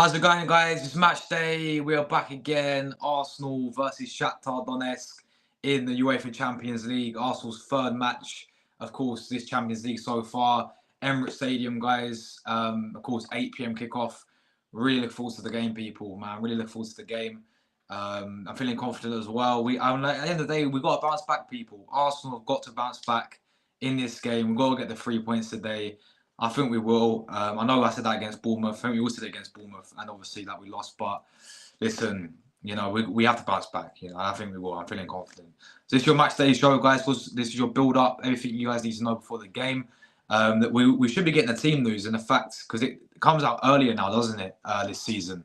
How's it going, guys? It's match day. We are back again. Arsenal versus Shakhtar Donetsk in the UEFA Champions League. Arsenal's third match, of course, this Champions League so far. Emirates Stadium, guys. Of course, 8 p.m. kickoff. Really look forward to the game, people, man. Really look forward to the game. I'm feeling confident as well. At the end of the day, we've got to bounce back, people. Arsenal have got to bounce back in this game. We've got to get the 3 points today. I think we will. I know I said that against Bournemouth. I think we all said it against Bournemouth, and obviously that we lost. But listen, we have to bounce back. I think we will. I'm feeling confident. So this is your match day show, guys. This is your build up. Everything you guys need to know before the game. That we should be getting the team news, and the fact because it comes out earlier now, doesn't it? This season,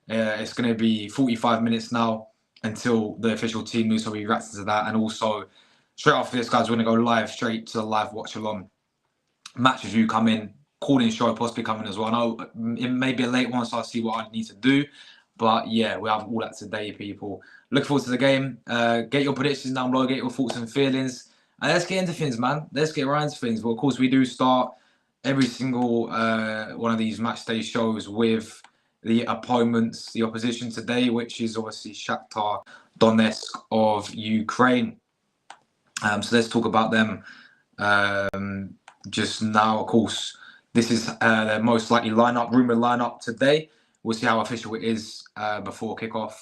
it's going to be 45 minutes now until the official team news. So we react to that, and also straight after this, guys, we're going to go live straight to the live watch along. Match review coming, call-in show possibly coming as well. I know it may be a late one, so I'll see what I need to do. But yeah, we have all that today, people. Look forward to the game. Get your predictions down below, get your thoughts and feelings. And let's get into things, man. Let's get right into things. But of course, we do start every single one of these match day shows with the opponents, the opposition today, which is obviously Shakhtar Donetsk of Ukraine. So let's talk about them. Just now, of course, this is their most likely rumored lineup today. We'll see how official it is before kickoff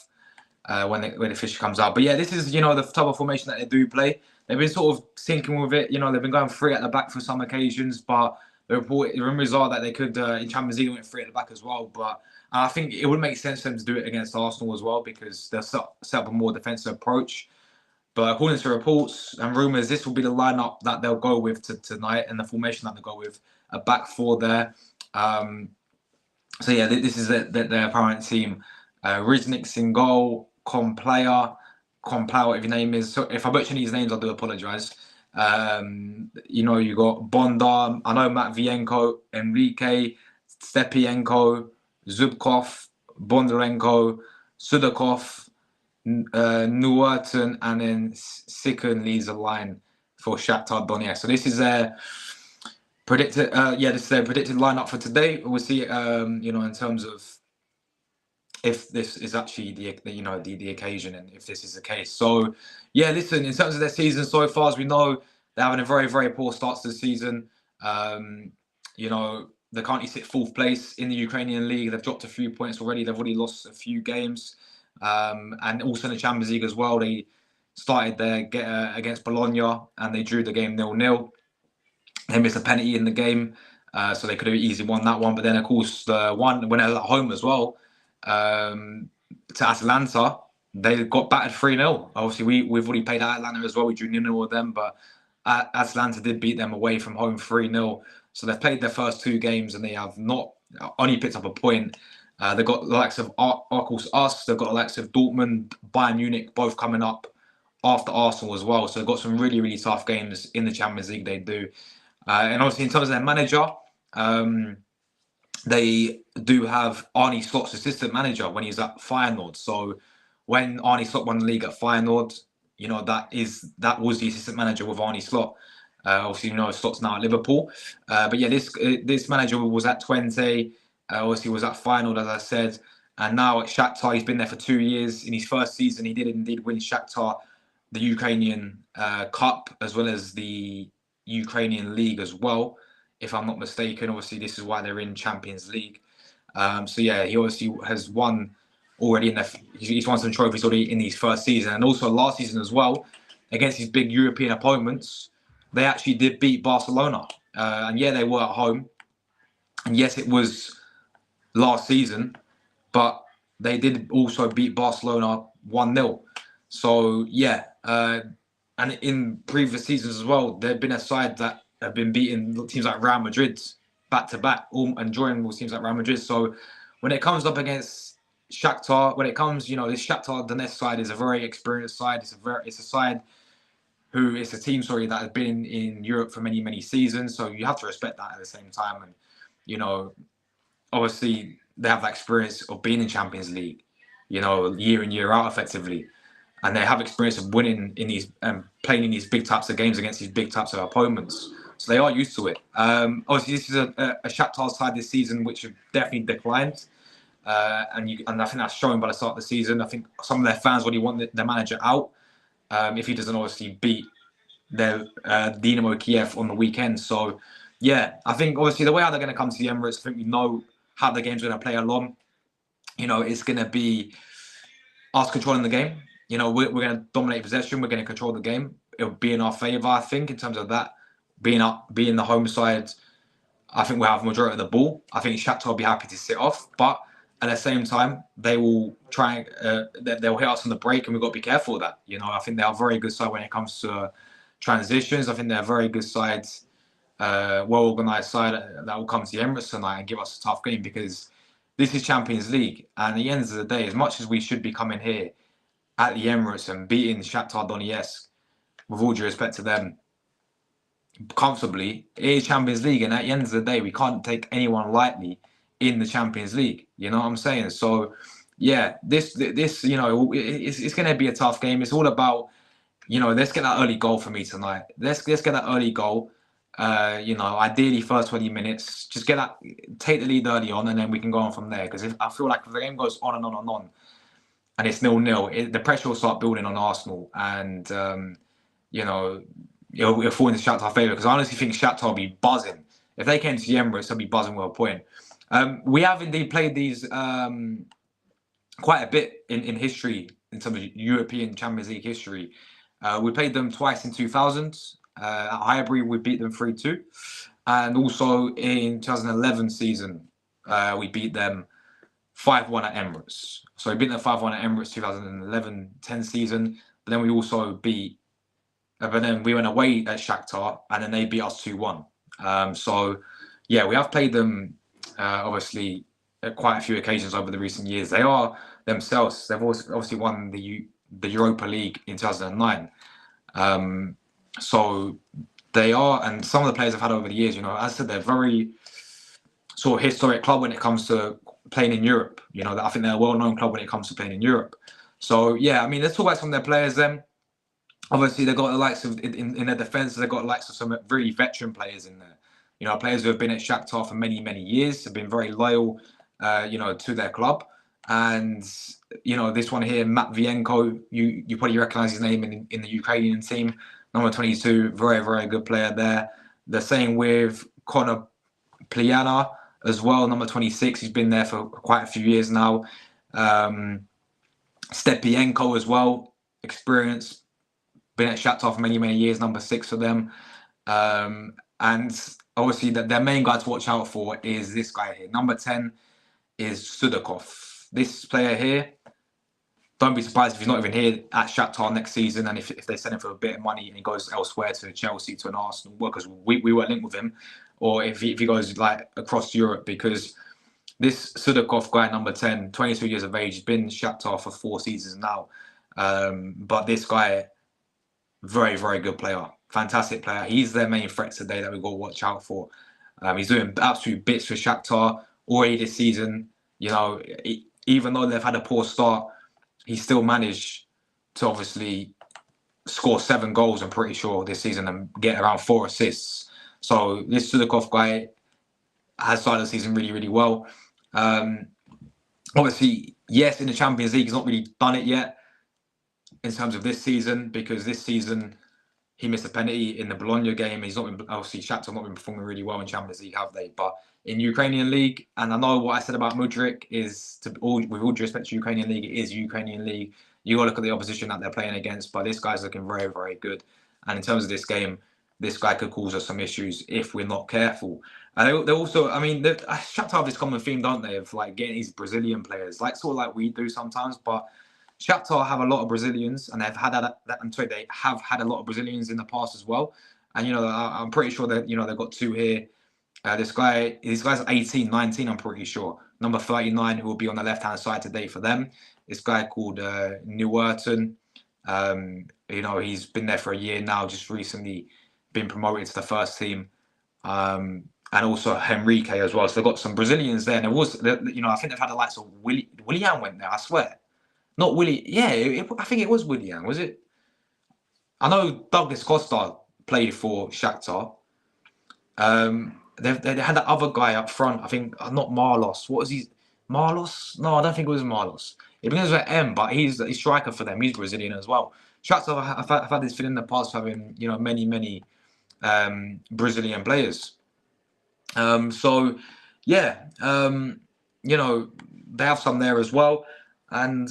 when the official comes out. But yeah, this is the type of formation that they do play. They've been sort of sinking with it. They've been going 3 at the back for some occasions, but the rumors are that they could in Champions League went 3 at the back as well. But I think it would make sense for them to do it against Arsenal as well because they'll set up a more defensive approach. But according to reports and rumours, this will be the lineup that they'll go with tonight and the formation that they'll go with, a back 4 there. So yeah, this is their apparent team. Riznik's in goal, Komplaya, whatever your name is. So if I butcher these names, I do apologise. You got Bonda, I know Matvienko, Enrique, Stepienko, Zubkov, Bondarenko, Sudakov, Nuerton, and then Sikun leads the line for Shakhtar Donetsk. So this is their predicted, predicted lineup for today. We'll see, in terms of if this is actually the occasion and if this is the case. So yeah, listen, in terms of their season so far, as we know, they're having a very, very poor start to the season. They currently sit 4th place in the Ukrainian league. They've dropped a few points already. They've already lost a few games. And also in the Champions League as well, they started against Bologna and they drew the game 0-0. They missed a penalty in the game, so they could have easily won that one. But then, of course, the one when they were at home as well to Atalanta, they got battered 3-0. Obviously, we've already played Atalanta as well. We drew 0-0 with them, but Atalanta did beat them away from home 3-0. So they've played their first 2 games and they have not only picked up a point. They've got the likes of us. They've got the likes of Dortmund, Bayern Munich, both coming up after Arsenal as well. So they've got some really, really tough games in the Champions League. They do, and obviously in terms of their manager, they do have Arne Slot's assistant manager when he's at Feyenoord. So when Arne Slot won the league at Feyenoord, that was the assistant manager with Arne Slot. Obviously, Slot's now at Liverpool. But yeah, this manager was at Twente. Obviously, was at Feyenoord, as I said, and now at Shakhtar, he's been there for 2 years. In his first season, he did indeed win Shakhtar the Ukrainian Cup as well as the Ukrainian League as well, if I'm not mistaken. Obviously, this is why they're in Champions League. So yeah, he obviously has won already he's won some trophies already in his first season, and also last season as well against his big European opponents. They actually did beat Barcelona, and yeah, they were at home, and yes, it was last season, but they did also beat Barcelona 1-0. So yeah, and in previous seasons as well, they've been a side that have been beating teams like Real Madrid back to back, and drawing teams like Real Madrid. So when it comes up against Shakhtar, this Shakhtar Donetsk side is a very experienced side. It's a team that has been in Europe for many, many seasons. So you have to respect that at the same time, and obviously, they have that experience of being in Champions League, year in, year out, effectively. And they have experience of winning in these playing in these big types of games against these big types of opponents. So they are used to it. Obviously, this is a Shakhtar side this season which have definitely declined. And I think that's showing by the start of the season. I think some of their fans already want their manager out if he doesn't obviously beat their Dynamo Kiev on the weekend. So, yeah, I think obviously the way how they're going to come to the Emirates, I think we know how the game's going to play along. It's going to be us controlling the game. We're going to dominate possession. We're going to control the game. It'll be in our favour, I think, in terms of that. Being the home side, I think we'll have majority of the ball. I think Shakhtar will be happy to sit off. But at the same time, they will try, they'll hit us on the break, and we've got to be careful of that. I think they are a very good side when it comes to transitions. I think they're a very good side, well-organised side that will come to the Emirates tonight and give us a tough game, because this is Champions League. And at the end of the day, as much as we should be coming here at the Emirates and beating Shakhtar Donetsk, with all due respect to them, comfortably, it is Champions League. And at the end of the day, we can't take anyone lightly in the Champions League. You know what I'm saying? So, yeah, this it's going to be a tough game. It's all about, let's get that early goal for me tonight. Let's get that early goal. Ideally first 20 minutes. Just take the lead early on, and then we can go on from there. Because I feel like if the game goes on and on and on, and it's 0-0, the pressure will start building on Arsenal, and it'll fall into Shakhtar's favour. Because I honestly think Shakhtar will be buzzing if they came to the Emirates. They'll be buzzing with a point. We have indeed played these quite a bit in history, in terms of European Champions League history. We played them twice in 2000. At Highbury, we beat them 3-2. And also in 2011 season, we beat them 5-1 at Emirates. So we beat them 5-1 at Emirates 2011-10 season. But then we also but then we went away at Shakhtar, and then they beat us 2-1. So, yeah, we have played them, obviously, at quite a few occasions over the recent years. They are themselves, they've obviously won the Europa League in 2009. So they are, and some of the players I've had over the years, as I said, they're very sort of historic club when it comes to playing in Europe. I think they're a well-known club when it comes to playing in Europe. So, yeah, let's talk about some of their players then. Obviously, they've got the likes of, in their defence, they've got the likes of some really veteran players in there. Players who have been at Shakhtar for many, many years, have been very loyal, to their club. And, this one here, Matvienko, you probably recognise his name in the Ukrainian team. Number 22, very, very good player there. The same with Conor Pliana as well, number 26. He's been there for quite a few years now. Stepienko as well, experienced, been at Shakhtar for many, many years, number 6 for them. And obviously, their main guy to watch out for is this guy here. Number 10 is Sudakov. This player here, don't be surprised if he's not even here at Shakhtar next season, and if they send him for a bit of money and he goes elsewhere to Chelsea, to an Arsenal, because we were linked with him, or if he goes across Europe, because this Sudakov guy, number 10, 22 years of age, has been Shakhtar for 4 seasons now. But this guy, very, very good player, fantastic player. He's their main threat today that we've got to watch out for. He's doing absolute bits for Shakhtar already this season. Even though they've had a poor start, he still managed to obviously score 7 goals, I'm pretty sure, this season, and get around 4 assists. So this Sudakov guy has started the season really, really well. Obviously, yes, in the Champions League, he's not really done it yet in terms of this season, because this season he missed a penalty in the Bologna game. He's not been, obviously, Shakhtar have not been performing really well in Champions League, have they? But in Ukrainian League, and I know what I said about Mudryk is, with all due respect to Ukrainian League, it is Ukrainian League. You got to look at the opposition that they're playing against, but this guy's looking very, very good. And in terms of this game, this guy could cause us some issues if we're not careful. And they also, Shakhtar have this common theme, don't they, of getting these Brazilian players, sort of like we do sometimes. But Shakhtar have a lot of Brazilians, and they have had a lot of Brazilians in the past as well. And I'm pretty sure that they've got 2 here. This guy's 18, 19, I'm pretty sure. Number 39, who will be on the left-hand side today for them. This guy called Newerton. He's been there for a year now, just recently been promoted to the first team. And also Henrique as well. So they've got some Brazilians there. And I think they've had the likes of Willian went there, I swear. Not Willie. Yeah, I think it was Willian, was it? I know Douglas Costa played for Shakhtar. They had that other guy up front. I think not Marlos. What was he? Marlos? No, I don't think it was Marlos. It begins with M, but he's a striker for them. He's Brazilian as well. Shakhtar, I've had this feeling in the past having, many Brazilian players. So, yeah, they have some there as well. And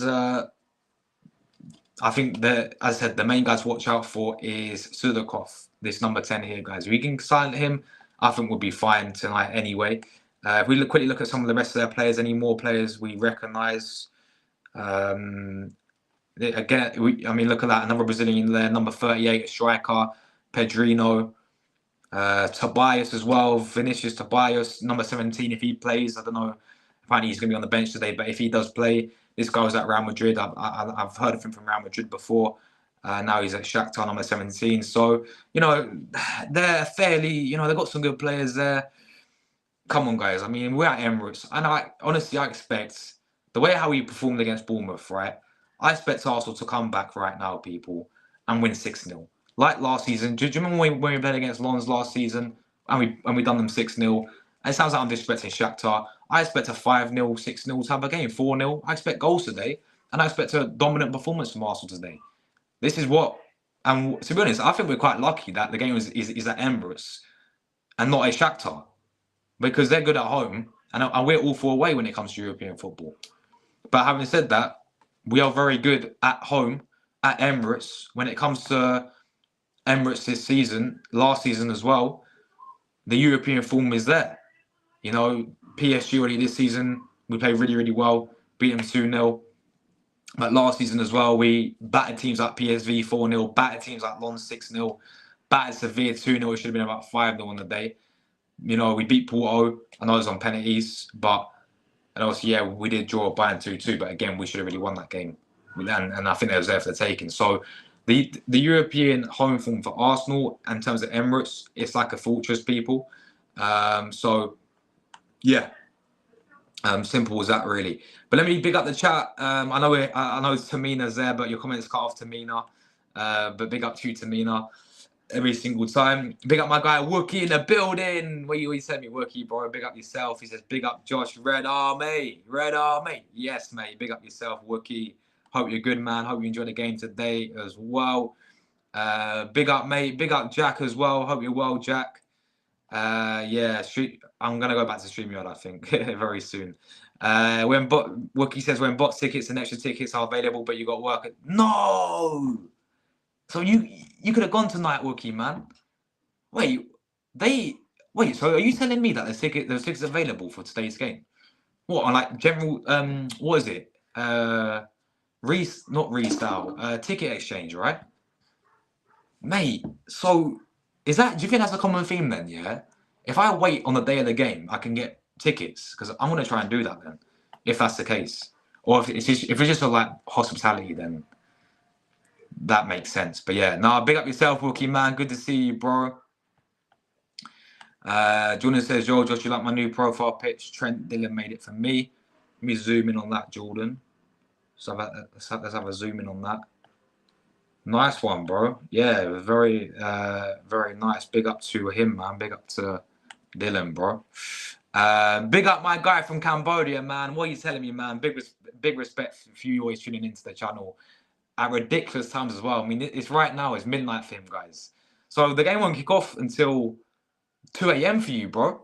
I think that, as I said, the main guy to watch out for is Sudakov, this number 10 here, guys. If we can sign him, I think we'll be fine tonight anyway. If we quickly look at some of the rest of their players, any more players we recognise. Again, look at that. Another Brazilian there, number 38, striker, Pedrinho. Tobias as well, Vinicius Tobias, number 17. If he plays, I don't know. Apparently he's going to be on the bench today, but if he does play, this guy was at Real Madrid. I've heard of him from Real Madrid before. Now he's at Shakhtar, number 17. So, they're fairly, they've got some good players there. Come on, guys. I mean, we're at Emirates. And I expect, the way how we performed against Bournemouth, right? I expect Arsenal to come back right now, people, and win 6-0. Like last season. Do you remember when we played against Lens last season and we done them 6-0? It sounds like I'm disrespecting Shakhtar. I expect a 5-0, 6-0 type of game, 4-0. I expect goals today, and I expect a dominant performance from Arsenal today. This is what, and to be honest, I think we're quite lucky that the game is at Emirates and not a Shakhtar, because they're good at home, and we're all for away when it comes to European football. But having said that, we are very good at home at Emirates when it comes to Emirates this season, last season as well. The European form is there. PSG already this season, we played really, really well, beat them 2-0. But last season as well, we battered teams like PSV 4-0, battered teams like Lens 6-0, battered Sevilla 2-0. It should have been about 5-0 on the day. We beat Porto. I know it was on penalties, and also, yeah, we did draw Bayern 2-2, but again, we should have really won that game. And I think that was there for the taking. So the European home form for Arsenal, in terms of Emirates, it's like a fortress, people. So, yeah. Simple as that, really. But let me big up the chat. I know Tamina's there, but your comments cut off, Tamina. But big up to you, Tamina, every single time. Big up my guy Wookie in the building. What you sent me, Wookie, bro? Big up yourself. He says, big up Josh, Red Army. Yes, mate. Big up yourself, Wookie. Hope you're good, man. Hope you enjoyed the game today as well. Big up, mate. Big up Jack as well. Hope you're well, Jack. Yeah, I'm gonna go back to StreamYard, I think, very soon. Wookie says when bot tickets and extra tickets are available, but you got work. No. So you could have gone tonight, Wookie, man. So are you telling me that there's tickets available for today's game? What, on like general what is it? Not restyle, ticket exchange, right? Mate, so do you think that's a common theme then, yeah? If I wait on the day of the game, I can get tickets, because I'm gonna try and do that then, if that's the case. Or if it's just for like hospitality, then that makes sense. But yeah, big up yourself, Wookie, man. Good to see you, bro. Jordan says, yo, Josh, you like my new profile pitch? Trent Dillon made it for me. Let me zoom in on that, Jordan. So let's have a zoom in on that. Nice one, bro. Yeah, very, very nice. Big up to him, man. Big up to Dylan, bro. Big up my guy from Cambodia, man. What are you telling me, man? Big respect for you always tuning into the channel at ridiculous times as well. I mean, it's right now. It's midnight for him, guys. So the game won't kick off until 2 a.m. for you, bro.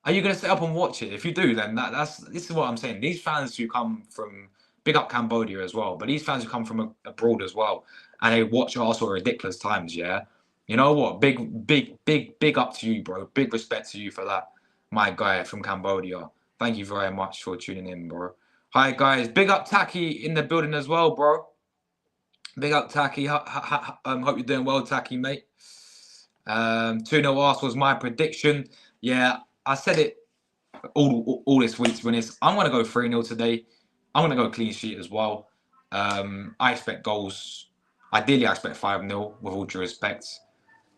Are you going to sit up and watch it? If you do, then this is what I'm saying. These fans who come from, big up Cambodia as well, but these fans who come from abroad as well, and they watch Arsenal at ridiculous times, yeah? You know what? Big up to you, bro. Big respect to you for that, my guy from Cambodia. Thank you very much for tuning in, bro. Hi, guys. Big up Taki in the building as well, bro. Big up Taki. Hope you're doing well, Taki, mate. 2-0 Arsenal was my prediction. Yeah, I said it all this week, to be honest. I'm going to go 3-0 today. I'm going to go clean sheet as well. I expect goals. Ideally, I expect 5-0 with all due respect.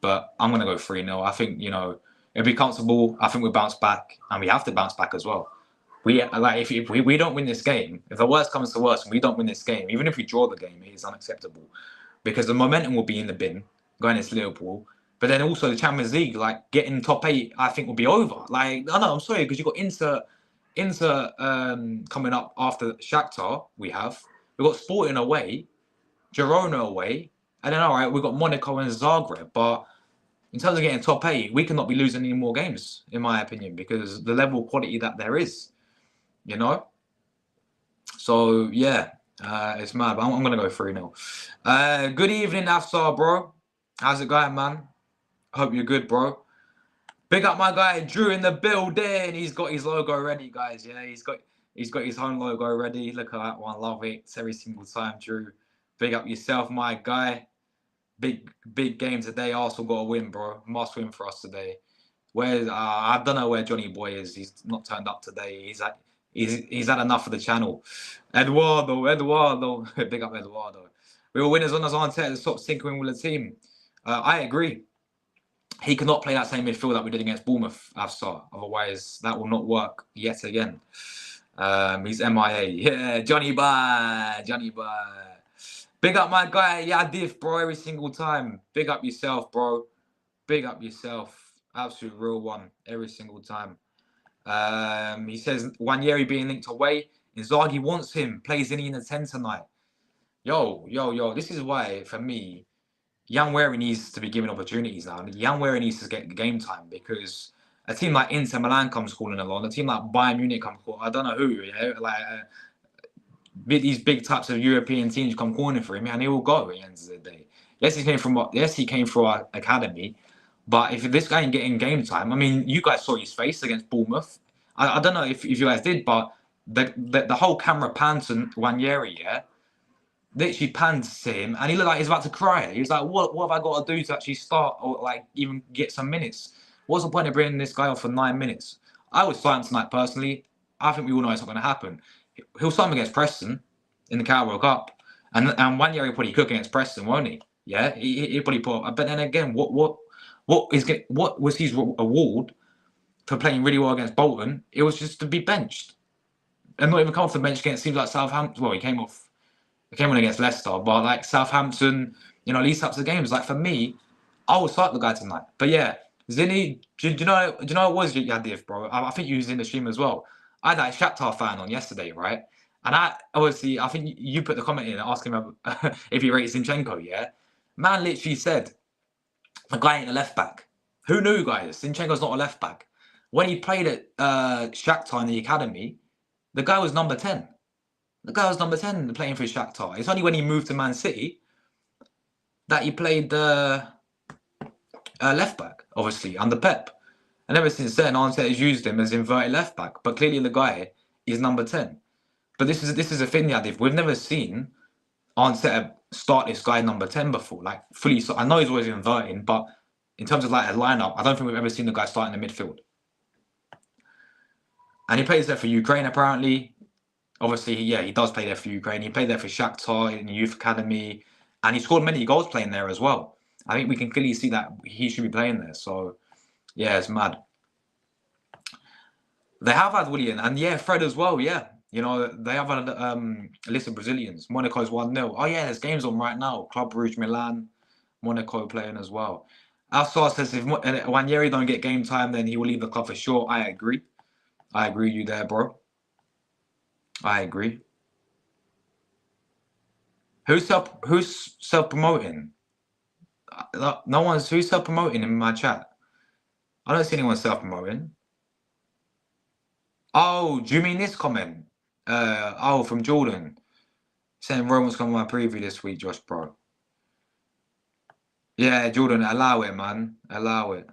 But I'm going to go 3-0. I think, it'll be comfortable. I think we'll bounce back. And we have to bounce back as well. If we don't win this game, if the worst comes to worst and we don't win this game, even if we draw the game, it is unacceptable. Because the momentum will be in the bin going against Liverpool. But then also the Champions League, like getting top 8, I think will be over. I'm sorry, because you've got Inter Inter coming up after Shakhtar, we've got Sporting away, Girona away, and then all right, we've got Monaco and Zagreb. But in terms of getting top 8, we cannot be losing any more games, in my opinion, because the level of quality that there is, you know. So yeah, it's mad. But I'm gonna go 3-0. Good evening, Afsar, bro. How's it going, man? Hope you're good, bro. Big up my guy Drew in the building. He's got his logo ready, guys. Yeah, he's got his home logo ready. Look at that one. Love it. It's every single time, Drew. Big up yourself, my guy. Big game today. Arsenal got a win, bro. Must win for us today. Where I don't know where Johnny Boy is. He's not turned up today. He's had enough of the channel. Eduardo. Big up Eduardo. We were winners on us on set. Stop tinkering with the team. I agree. He cannot play that same midfield that we did against Bournemouth, Afsar. Otherwise, that will not work yet again. He's MIA. Yeah, Johnny Bye. Big up my guy, Yadif, bro, every single time. Big up yourself, bro. Big up yourself. Absolute real one, every single time. He says, Wanyeri being linked away. Inzaghi wants him. Plays in the 10 tonight. Yo. This is why, for me, Wary needs to be given opportunities now. Wary needs to get game time because a team like Inter Milan comes calling along, a team like Bayern Munich comes calling. I don't know who, these big types of European teams come calling for him, and he will go at the end of the day. Yes, he came through our academy, but if this guy ain't getting game time, I mean, you guys saw his face against Bournemouth. I don't know if you guys did, but the whole camera panned to Wanyeri, yeah. Literally panned to him, and he looked like he's about to cry. He was like, "What have I got to do to actually start or like even get some minutes? What's the point of bringing this guy off for 9 minutes?" I would start him tonight personally. I think we all know it's not going to happen. He'll start him against Preston in the Carabao Cup, and 1 year he'll probably cook against Preston, won't he? Yeah, he'll probably put up. But then again, what was his award for playing really well against Bolton? It was just to be benched and not even come off the bench against teams like Southampton. Well, he came on against Leicester, but like Southampton, these types of games. Like for me, I would start the guy tonight. But yeah, Zinni, do you know what it was, Yadiv, bro? I think you was in the stream as well. I had that Shakhtar fan on yesterday, right? And I think you put the comment in asking him if he rates Zinchenko, yeah? Man literally said, the guy ain't a left back. Who knew, guys? Zinchenko's not a left back. When he played at Shakhtar in the academy, the guy was number 10. The guy was number 10 playing for Shakhtar. It's only when he moved to Man City that he played left back, obviously, under Pep. And ever since then, Arteta has used him as inverted left back. But clearly the guy is number 10. But this is a thing, Yadiv. We've never seen Arteta start this guy number 10 before. Like, fully. So I know he's always inverting, but in terms of like a lineup, I don't think we've ever seen the guy start in the midfield. And he plays there for Ukraine, apparently. Obviously, yeah, he does play there for Ukraine. He played there for Shakhtar in the youth academy, and he scored many goals playing there as well. I think we can clearly see that he should be playing there. So, yeah, it's mad. They have had Willian, and yeah, Fred as well. Yeah, they have had a list of Brazilians. Monaco's 1-0. Oh yeah, there's games on right now. Club Brugge, Milan, Monaco playing as well. Alsar says if Wanyeri don't get game time, then he will leave the club for sure. I agree. I agree with you there, bro. I agree. Who's self-promoting? No one's who's self-promoting in my chat. I don't see anyone self-promoting. Oh, do you mean this comment? From Jordan. Saying Roman's come on my preview this week, Josh, bro. Yeah, Jordan, allow it, man. Allow it.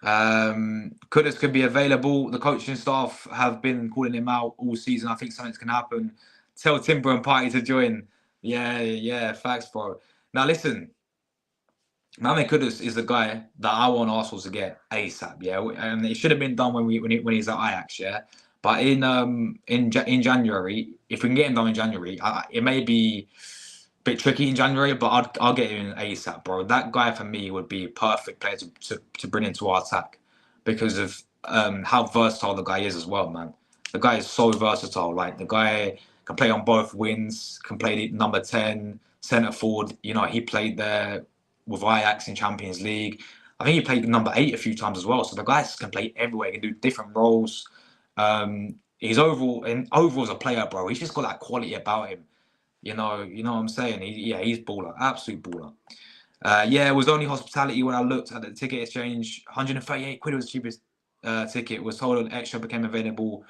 Kudus could be available. The coaching staff have been calling him out all season. I think something's can happen. Tell Timber and Party to join. Yeah, facts, bro. Now listen, Mame Kudus is the guy that I want Arsenal to get ASAP. Yeah, and it should have been done when he's at Ajax. Yeah, but in January, if we can get him done in January, it may be bit tricky in January, but I'll get him in ASAP, bro. That guy for me would be a perfect player to bring into our attack because of how versatile the guy is as well, man. The guy is so versatile. Like the guy can play on both wings, can play number 10, centre forward. He played there with Ajax in Champions League. I think he played number 8 a few times as well. So the guy can play everywhere. He can do different roles. He's overall as a player, bro. He's just got that quality about him. You know what I'm saying? He's baller, absolute baller. Yeah, it was only hospitality when I looked at the ticket exchange. 138 quid was the cheapest ticket. Was told an extra became available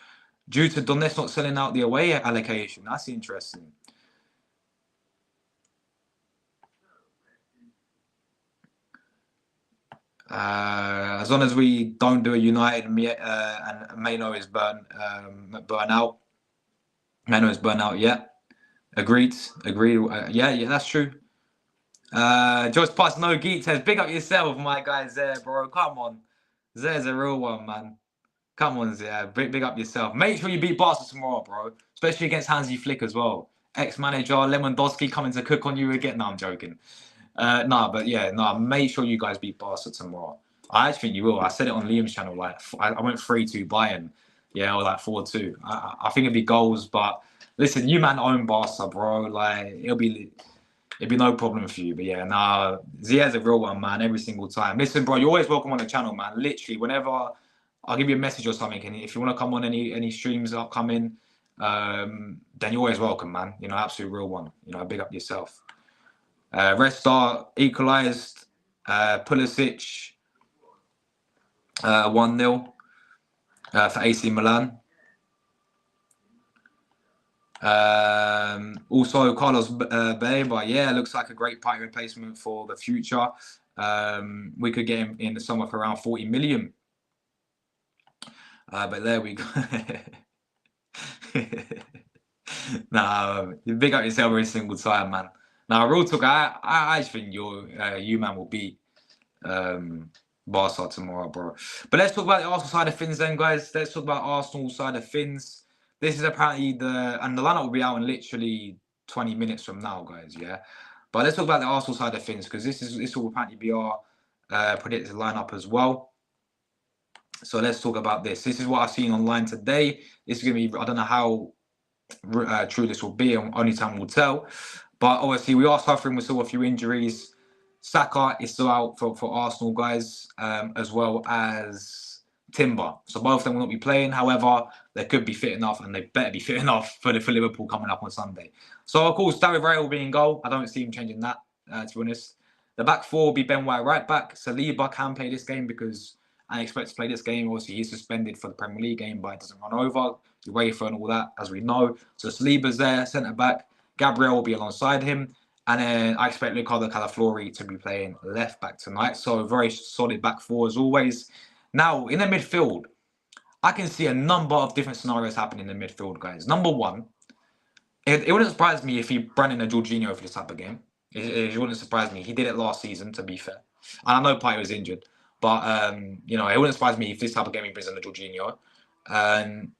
due to Donetsk not selling out the away allocation. That's interesting. As long as we don't do a United and Mano is burn out. Mano is burnt out. Yeah, agreed. Yeah, that's true. Just past no geek says, big up yourself, my guy Zare, bro. Come on. Zare's a real one, man. Come on, Zare. Big up yourself. Make sure you beat Barca tomorrow, bro. Especially against Hansi Flick as well. Ex-manager Lewandowski coming to cook on you again. No, I'm joking. Make sure you guys beat Barca tomorrow. I actually think you will. I said it on Liam's channel. Like, I went 3-2 Bayern. Yeah, or like 4-2. I think it'd be goals, but listen, you man own Barca, bro. Like, it'd be no problem for you. But yeah, Zia's a real one, man, every single time. Listen, bro, you're always welcome on the channel, man. Literally, whenever I'll give you a message or something, and if you want to come on any streams upcoming, then you're always welcome, man. You know, absolute real one. You know, big up yourself. Red Star equalised. Pulisic 1-0 for AC Milan. Also, Carlos Baleba, yeah, looks like a great party replacement for the future. We could get him in the summer for around 40 million. But there we go. Big up yourself every single time, man. Now, real talk, I think you man will beat Barca tomorrow, bro. But let's talk about the Arsenal side of things then, guys. Let's talk about Arsenal side of things. This is apparently the lineup will be out in literally 20 minutes from now, guys. Yeah, but let's talk about the Arsenal side of things because this will apparently be our predicted lineup as well. So let's talk about this. This is what I've seen online today. This is gonna be, I don't know how true this will be, and only time will tell. But obviously, we are suffering with still a few injuries. Saka is still out for Arsenal, guys, as well as Timber. So both of them will not be playing. However, they could be fit enough, and they better be fit enough for Liverpool coming up on Sunday. So, of course, David Raya will be in goal. I don't see him changing that, to be honest. The back four will be Ben White right back. Saliba can play this game because I expect to play this game. Obviously, he's suspended for the Premier League game, but it doesn't run over. UEFA and all that, as we know. So Saliba's there, centre back. Gabriel will be alongside him. And then I expect Ricardo Calaflori to be playing left back tonight. So very solid back four as always. Now, in the midfield, I can see a number of different scenarios happening in the midfield, guys. Number one, it wouldn't surprise me if he brought in a Jorginho for this type of game. It wouldn't surprise me. He did it last season, to be fair. And I know Partey was injured. But, it wouldn't surprise me if this type of game he brings in a Jorginho.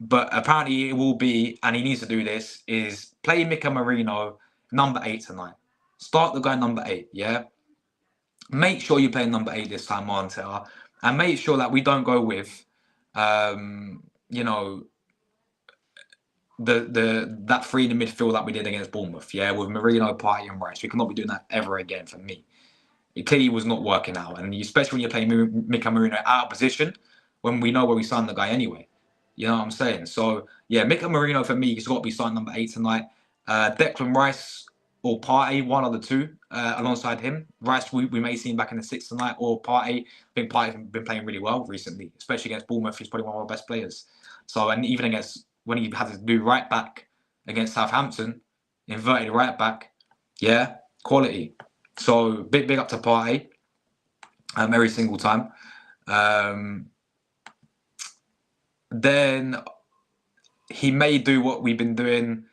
But apparently it will be, and he needs to do this, is play Mikel Marino number 8 tonight. Start the guy number 8, yeah? Make sure you play number 8 this time, Arteta. And make sure that we don't go with, that 3 in the midfield that we did against Bournemouth, yeah? With Marino, Partey and Rice. We cannot be doing that ever again for me. It clearly was not working out. And especially when you're playing Mikel Marino out of position, when we know where we signed the guy anyway. You know what I'm saying? So, yeah, Mikel Marino for me has got to be signed number 8 tonight. Declan Rice or Partey, one of the two, alongside him. Rice, we may see him back in the 6th tonight, or Partey. I think Partey's been playing really well recently, especially against Bournemouth. He's probably one of our best players. So, and even against, when he had to do right back against Southampton, inverted right back, yeah, quality. So, big up to Partey every single time. Then he may do what we've been doing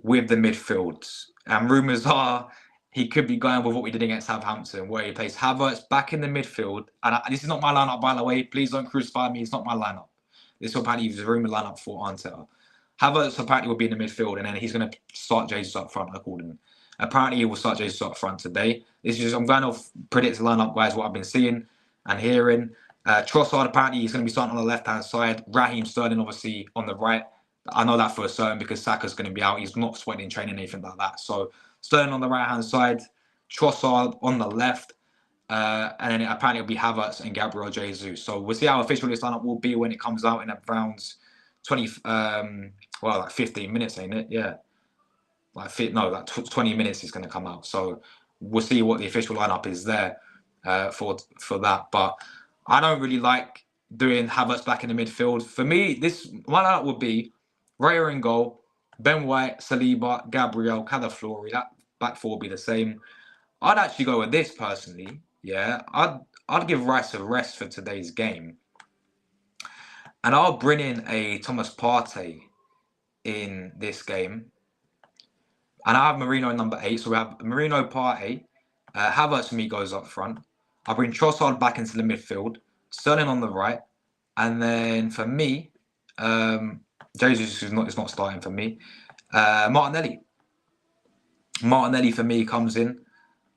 with the midfield. And rumours are he could be going with what we did against Southampton, where he plays Havertz back in the midfield. And this is not my lineup, by the way. Please don't crucify me. It's not my lineup. This will apparently is a rumour lineup for Arteta. Havertz apparently will be in the midfield, and then he's going to start Jesus up front, according. Apparently, he will start Jesus up front today. This is just, I'm going off predicted lineup, guys, what I've been seeing and hearing. Trossard, apparently, he's going to be starting on the left-hand side. Raheem Sterling, obviously, on the right. I know that for a certain because Saka's going to be out. He's not sweating training, anything like that. So, Sterling on the right-hand side. Trossard on the left. And then apparently it'll be Havertz and Gabriel Jesus. So we'll see how official this lineup will be when it comes out in around 20, like 15 minutes, ain't it? Yeah. Like 20 minutes is going to come out. So we'll see what the official lineup is there for that. But I don't really like doing Havertz back in the midfield. For me, my lineup would be Raya in goal, Ben White, Saliba, Gabriel, Calafiori. That back four would be the same. I'd actually go with this personally. Yeah, I'd give Rice a rest for today's game, and I'll bring in a Thomas Partey in this game. And I have Marino number 8. So we have Marino, Partey. Havertz for me goes up front. I'll bring Trossard back into the midfield. Sterling on the right. And then for me, Jesus is not starting for me. Martinelli. Martinelli for me comes in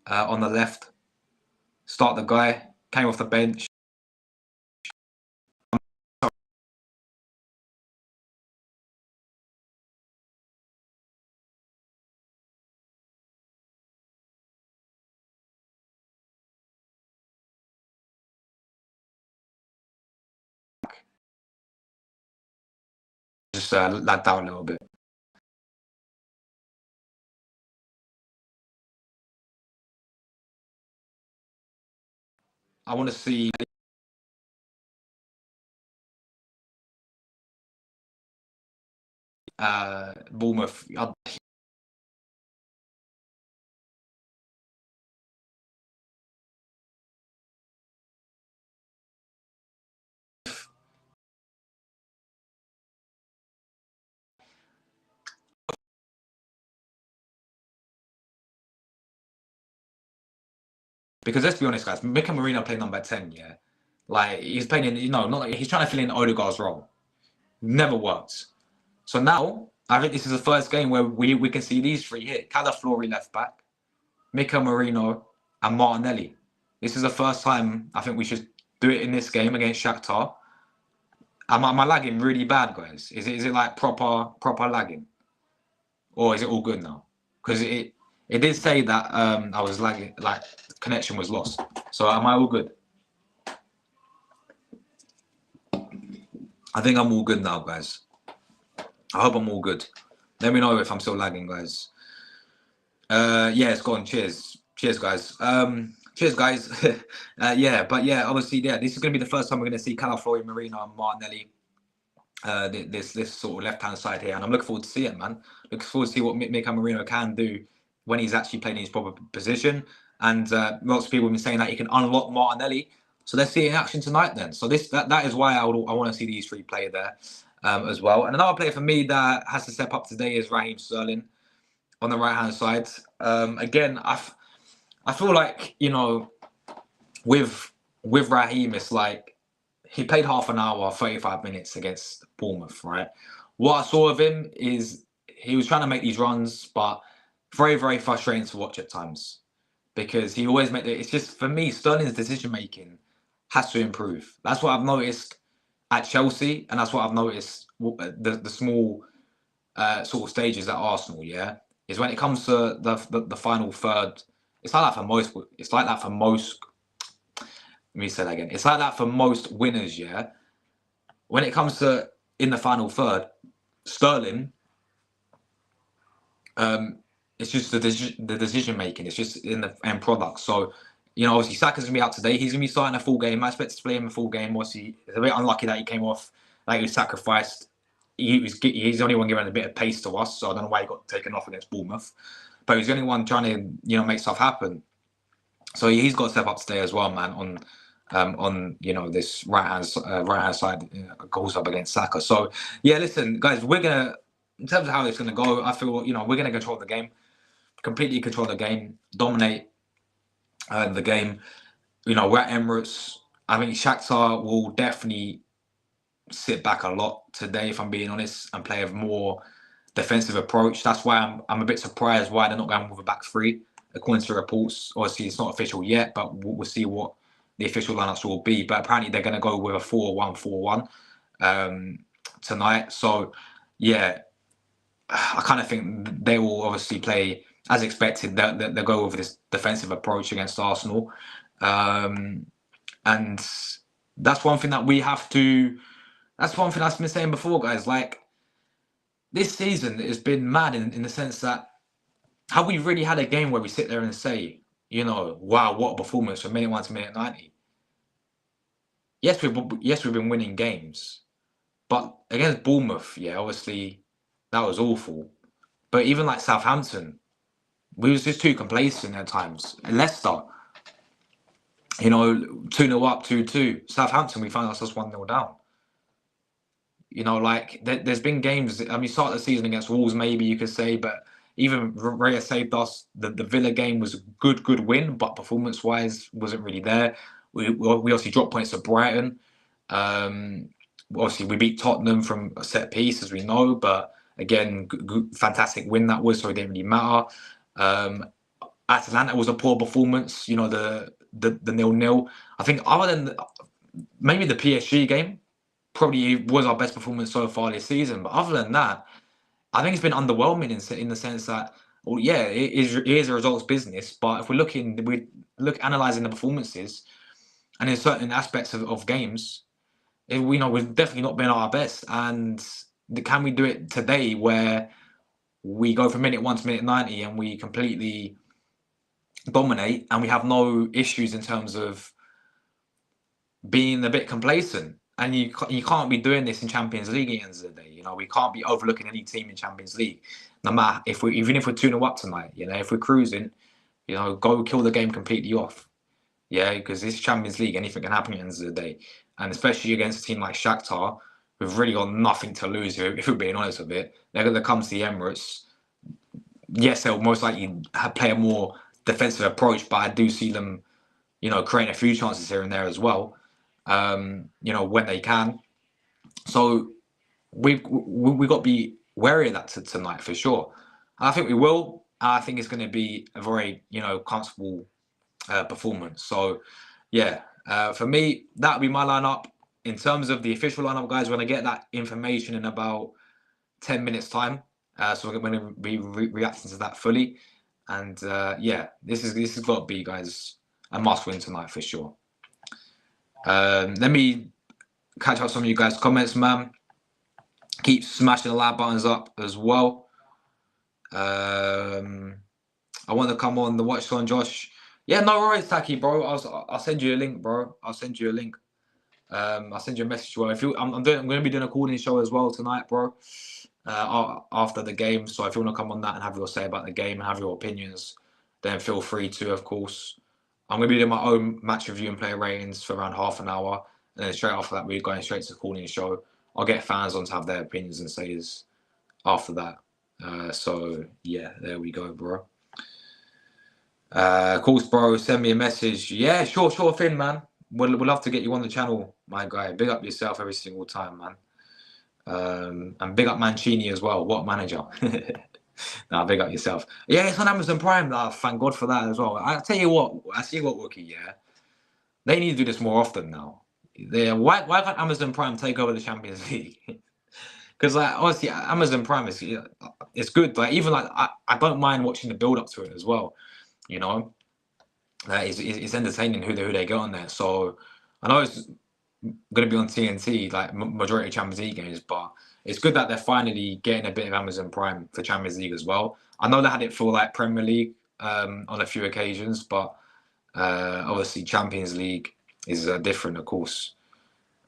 on the left. Start the guy. Came off the bench. Just lagged out a little bit. I want to see Bournemouth. Because let's be honest, guys, Mikel Marino playing number 10, yeah? Like, he's playing in, not like he's trying to fill in Odegaard's role. Never worked. So now, I think this is the first game where we can see these three here. Calafiori left back, Mikel Marino, and Martinelli. This is the first time I think we should do it in this game against Shakhtar. Am I lagging really bad, guys? Is it like proper lagging? Or is it all good now? Because it did say that I was lagging, like connection was lost. So am I all good? I think I'm all good now, guys. I hope I'm all good. Let me know if I'm still lagging, guys. Yeah, it's gone. Cheers, guys. Cheers, guys. Obviously, this is going to be the first time we're going to see Calafiori, Marino, and Martinelli. This sort of left-hand side here, and I'm looking forward to seeing it, man. Looking forward to see what Mikel Marino can do when he's actually playing in his proper position. And lots of people have been saying that he can unlock Martinelli. So let's see it in action tonight then. So that is why I want to see these three play there as well. And another player for me that has to step up today is Raheem Sterling on the right-hand side. Again, I feel like, with Raheem, it's like he played half an hour, 35 minutes against Bournemouth, right? What I saw of him is he was trying to make these runs, but very, very frustrating to watch at times because he always it's just, for me, Sterling's decision-making has to improve. That's what I've noticed at Chelsea, and that's what I've noticed the small sort of stages at Arsenal, yeah? Is when it comes to the final third, it's like that for most. It's like that for most. Let me say that again. It's like that for most winners, yeah. When it comes to in the final third, Sterling, it's just the decision making. It's just in the end product. So, obviously Saka's gonna be out today. He's gonna be starting a full game. I expect to play him a full game. Obviously, it's a bit unlucky that he came off. Like he was sacrificed. He's the only one giving a bit of pace to us. So I don't know why he got taken off against Bournemouth. But he's the only one trying to, make stuff happen. So he's got to step up today as well, man. On this right hand side goals up against Saka. So yeah, listen, guys, we're gonna, in terms of how it's gonna go, I feel we're gonna control the game, completely control the game, dominate the game. We're at Emirates. I think Shakhtar will definitely sit back a lot today, if I'm being honest, and play a more defensive approach. That's why I'm a bit surprised why they're not going with a back three, according to reports. Obviously, it's not official yet, but we'll see what the official lineups will be. But apparently, they're going to go with a 4-1-4-1 tonight. So, yeah, I kind of think they will obviously play as expected. They'll go with this defensive approach against Arsenal. And that's one thing that we have to. That's one thing I've been saying before, guys. Like, this season has been mad in the sense that, have we really had a game where we sit there and say, wow, what a performance from minute 1 to minute 90? Yes, we've been winning games, but against Bournemouth, yeah, obviously that was awful. But even like Southampton, we was just too complacent at times. Leicester, 2-0 up, 2-2. Southampton, we found ourselves 1-0 down. Like there's been games. I mean, start the season against Wolves, maybe you could say, but even Raya saved us. The Villa game was a good win, but performance-wise wasn't really there. We obviously dropped points to Brighton. Obviously, we beat Tottenham from a set piece, as we know, but again, fantastic win that was, so it didn't really matter. Atalanta was a poor performance. The 0-0. I think other than maybe the PSG game, probably was our best performance so far this season. But other than that, I think it's been underwhelming in the sense that, well, yeah, it is a results business. But if we look analysing the performances, and in certain aspects of games, we've definitely not been at our best. And can we do it today, where we go from minute 1 to minute 90 and we completely dominate, and we have no issues in terms of being a bit complacent? And you can't be doing this in Champions League at the end of the day. We can't be overlooking any team in Champions League, no matter even if we're 2-0 up tonight. If we're cruising, go kill the game completely off. Yeah, because this Champions League, anything can happen at the end of the day, and especially against a team like Shakhtar, we've really got nothing to lose. If we're being honest with it, they're going to come to the Emirates. Yes, they'll most likely play a more defensive approach, but I do see them, creating a few chances here and there as well. When they can. So we got to be wary of that tonight for sure. I think we will. I think it's going to be a very comfortable performance. So yeah, for me, that would be my lineup. In terms of the official lineup, guys, we're going to get that information in about 10 minutes time. So we're going to be reacting to that fully. And yeah, this is got to be, guys, a must win tonight for sure. Let me catch up some of you guys' comments, man. Keep smashing the like buttons up as well. I want to come on the watch on Josh. Yeah, no worries, Taki, bro. I'll send you a link, bro. I'll send you a link. I'll send you a message. Well, I'm going to be doing a calling show as well tonight, bro. After the game, so if you want to come on that and have your say about the game and have your opinions, then feel free to, of course. I'm going to be doing my own match review and player ratings for around half an hour, and then straight after that, we're going straight to the calling show. I'll get fans on to have their opinions and says after that. So yeah, there we go, bro. Of course, bro, send me a message. Yeah, sure thing, man. We'll love to get you on the channel, my guy. Big up yourself every single time, man. And big up Mancini as well. What manager? Nah, big up yourself. Yeah, it's on Amazon Prime. Thank God for that as well. I tell you what, Wookie, yeah, they need to do this more often now. Why can't Amazon Prime take over the Champions League? Because honestly, Amazon Prime it's good. Like, even like I don't mind watching the build up to it as well. It's entertaining who they get on there. So I know it's going to be on TNT, like majority of Champions League games, but it's good that they're finally getting a bit of Amazon Prime for Champions League as well. I know they had it for like Premier League on a few occasions, but obviously Champions League is different, of course.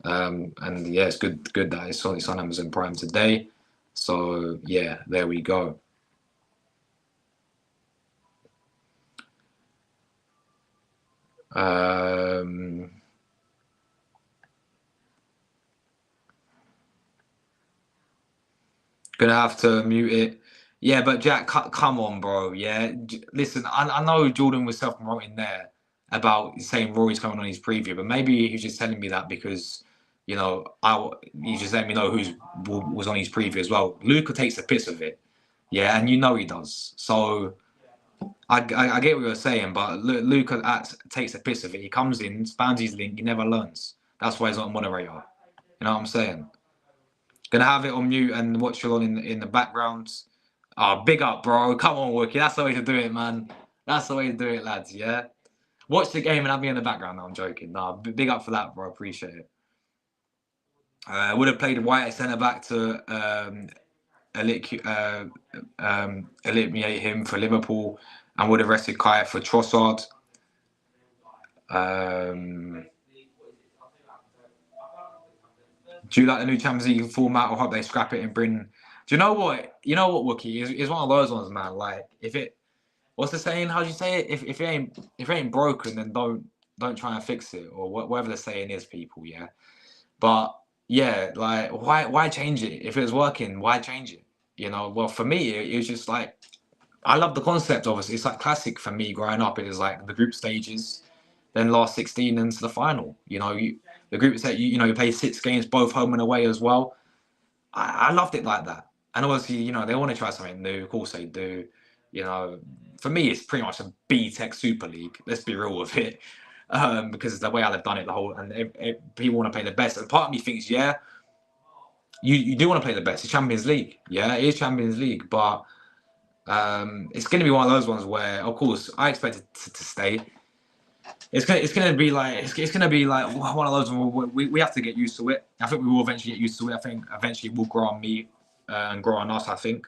And yeah, it's good that it's on Amazon Prime today. So yeah, there we go. Gonna have to mute it. Yeah, but Jack, come on, bro. Yeah, listen, I know Jordan was self-promoting there about saying Rory's coming on his preview, but maybe he was just telling me that because, he's just letting me know who was on his preview as well. Luca takes the piss of it. Yeah, and he does. So I get what you're saying, but Luca takes the piss of it. He comes in, spams his link, he never learns. That's why he's not a moderator. You know what I'm saying? Gonna have it on mute and watch it on in the background. Oh, big up, bro. Come on, Wookie. That's the way to do it, man. That's the way to do it, lads, yeah? watch the game and have me in the background. No, I'm joking. No, big up for that, bro. Appreciate it. Would have played White at centre back to eliminate him for Liverpool, and would have rested Kai for Trossard. Do you like the new Champions League format, or hope they scrap it and bring? Do you know what? You know what, Wookie is one of those ones, man. Like, if it, what's the saying? How do you say it? If it ain't broken, then don't try and fix it, or whatever the saying is, people. Yeah, but yeah, like why change it if it was working? Why change it? You know, well, for me, it was just like I love the concept of it. It's like classic for me growing up. It was like the group stages, then last 16 into the final. You know, the group stage. You play 6 games, both home and away as well. I loved it like that. And obviously, they want to try something new. Of course they do. For me, it's pretty much a B-Tech Super League. Let's be real with it. Because it's the way I've done it, and people want to play the best. And part of me thinks, yeah, you do want to play the best. It's Champions League. Yeah, it is Champions League. But it's going to be one of those ones where, of course, I expect it to stay. It's gonna be like one of those we have to get used to it. I think we will eventually get used to it. I think eventually it will grow on me and grow on us. I think.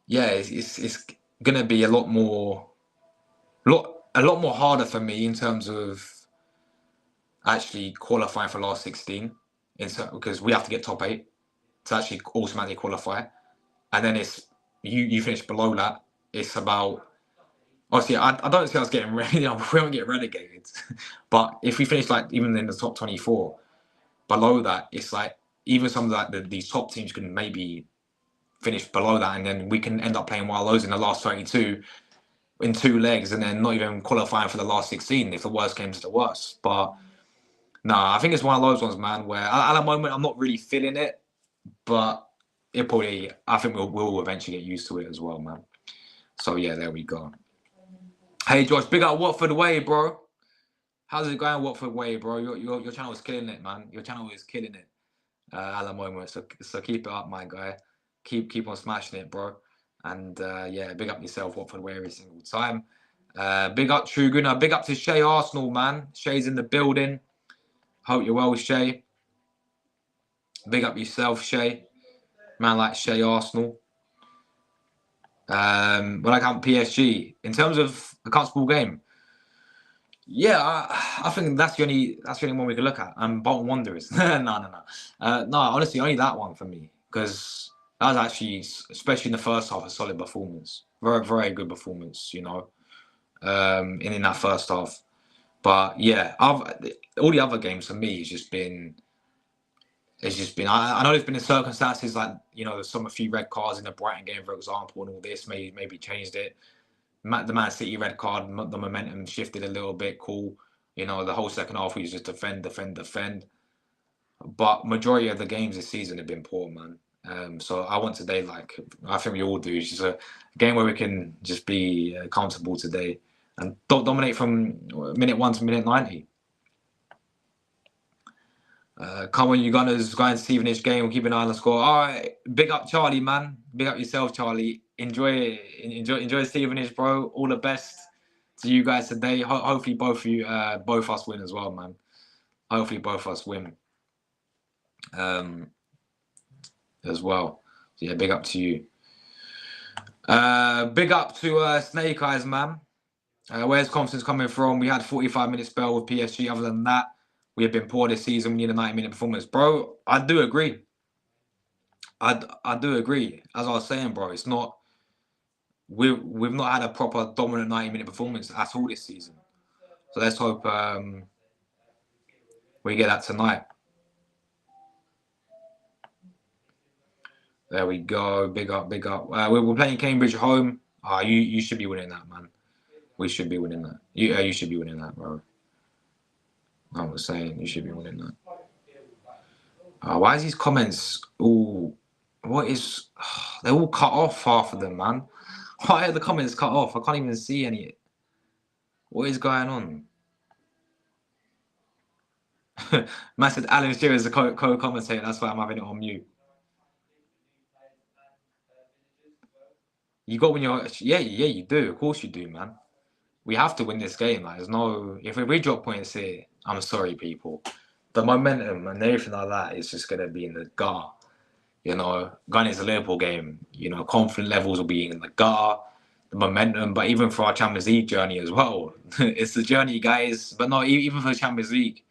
It's gonna be a lot more harder for me in terms of actually qualifying for last 16, because we have to get top 8 to actually automatically qualify, and then it's you finish below that. It's about. Obviously, I don't see us getting we won't get relegated. But if we finish like even in the top 24, below that, it's like even some of these top teams can maybe finish below that, and then we can end up playing one of those in the last 22 in 2 legs, and then not even qualifying for the last 16 if the worst came to the worst. But no, I think it's one of those ones, man, where at the moment I'm not really feeling it, but I think we'll eventually get used to it as well, man. So yeah, there we go. Hey Josh, big up Watford way, bro. How's it going, Watford way, bro? Your channel is killing it, man. Your channel is killing it at the moment. So keep it up, my guy. Keep on smashing it, bro. And big up yourself, Watford way, every single time. Big up True Gunner. Big up to Shay Arsenal, man. Shay's in the building. Hope you're well, Shay. Big up yourself, Shay. Man like Shay Arsenal. When I count PSG, in terms of a comfortable game, yeah, I think that's the only one we can look at. And Bolton Wanderers, no, honestly, only that one for me, because that was actually, especially in the first half, a solid performance, very very good performance, in that first half. But yeah, all the other games for me has just been. I know there's been circumstances like there's a few red cards in the Brighton game, for example, and all this maybe changed it. The Man City red card, the momentum shifted a little bit. Cool, the whole second half we was just defend. But majority of the games this season have been poor, man. So I want today, like I think we all do, it's just a game where we can just be comfortable today and dominate from minute 1 to minute 90. Come on, you Gunners, go and Stevenage game. We'll keep an eye on the score. All right, big up Charlie, man. Big up yourself, Charlie. Enjoy Stevenage, bro. All the best to you guys today. Hopefully, both us win as well, man. Hopefully, both us win. As well. So, yeah, big up to you. Big up to Snake Eyes, man. Where's confidence coming from? We had 45-minute spell with PSG. Other than that, we have been poor this season. We need a 90-minute performance. Bro, I do agree. I do agree. As I was saying, bro, it's not... We've not had a proper dominant 90-minute performance at all this season. So let's hope we get that tonight. There we go. Big up. We're playing Cambridge at home. You should be winning that, man. We should be winning that. You should be winning that, bro. I was saying you should be winning that. Why is these comments all... What is... They're all cut off, half of them, man. Why are the comments cut off? I can't even see any. What is going on? Man said Alan Shearer is the co-commentator. That's why I'm having it on mute. You got when you're... Yeah, you do. Of course you do, man. we have to win this game. Like, there's no, if we drop points here, I'm sorry, people. The momentum and everything like that is just gonna be in the gutter. You know, going into the Liverpool game, you know, confidence levels will be in the gutter, the momentum. But even for our Champions League journey as well, it's the journey, guys. But no, even for the Champions League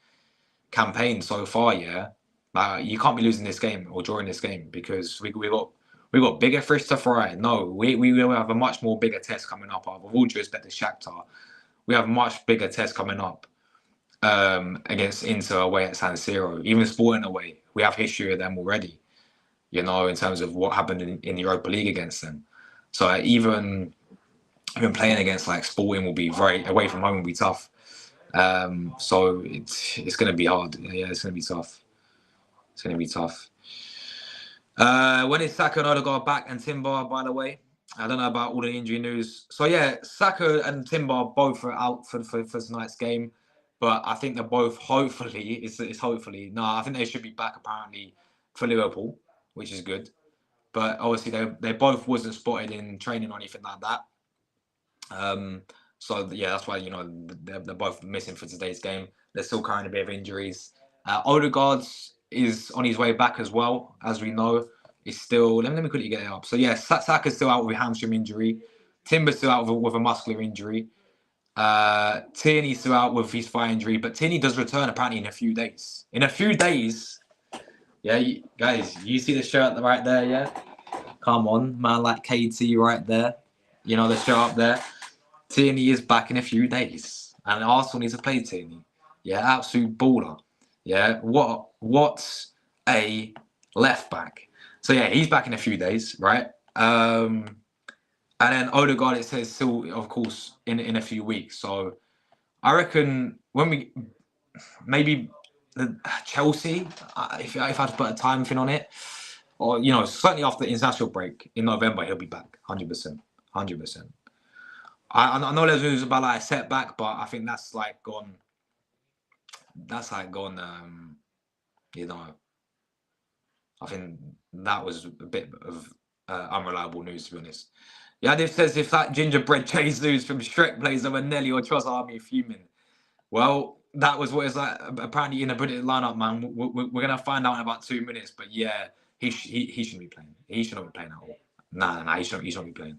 campaign so far, yeah, like you can't be losing this game or drawing this game because we got bigger fish to fry. No, we will have a much more bigger test coming up. With all due respect to Shakhtar, we have a much bigger test coming up against Inter away at San Siro. Even Sporting away, we have history with them already. You know, in terms of what happened in the Europa League against them. So even playing against like Sporting will be away from home will be tough. So it's going to be hard. Yeah, it's going to be tough. It's going to be tough. When is Saka and Odegaard back and Timber, by the way? I don't know about all the injury news. So yeah, Saka and Timber both are out for tonight's game. But I think they're both hopefully, it's hopefully. No, I think they should be back apparently for Liverpool, which is good. But obviously they both wasn't spotted in training or anything like that. So yeah, that's why, you know, they're both missing for today's game. They're still carrying a bit of injuries. Odegaard is on his way back as well, as we know. He's still, let me quickly get it up. So yeah, Saka's still out with a hamstring injury. Timber's still out with a muscular injury. Tierney's still out with his thigh injury, but Tierney does return apparently in a few days. In a few days, yeah, guys, you see the shirt right there, yeah? Come on, man, like KT right there. You know, the shirt up there. Tierney is back in a few days, and Arsenal needs to play Tierney. Yeah, absolute baller. Yeah, what a left back. So yeah, he's back in a few days, right? And then Odegaard, it says still, of course, in a few weeks. So I reckon when we maybe Chelsea, if I had to put a time thing on it, or you know, certainly after the international break in November, he'll be back, 100%, 100%. I know there's news about like a setback, but I think that's like gone. That's like gone. You know, I think that was a bit of unreliable news, to be honest. Yeah, this says if that gingerbread Jesus from Shrek plays over Nelly or Trust Army fuming. Well, that was what it's like. Apparently, in a British lineup, man. We're gonna find out in about 2 minutes. But yeah, he shouldn't be playing. He shouldn't be playing at all. Nah, he shouldn't be playing.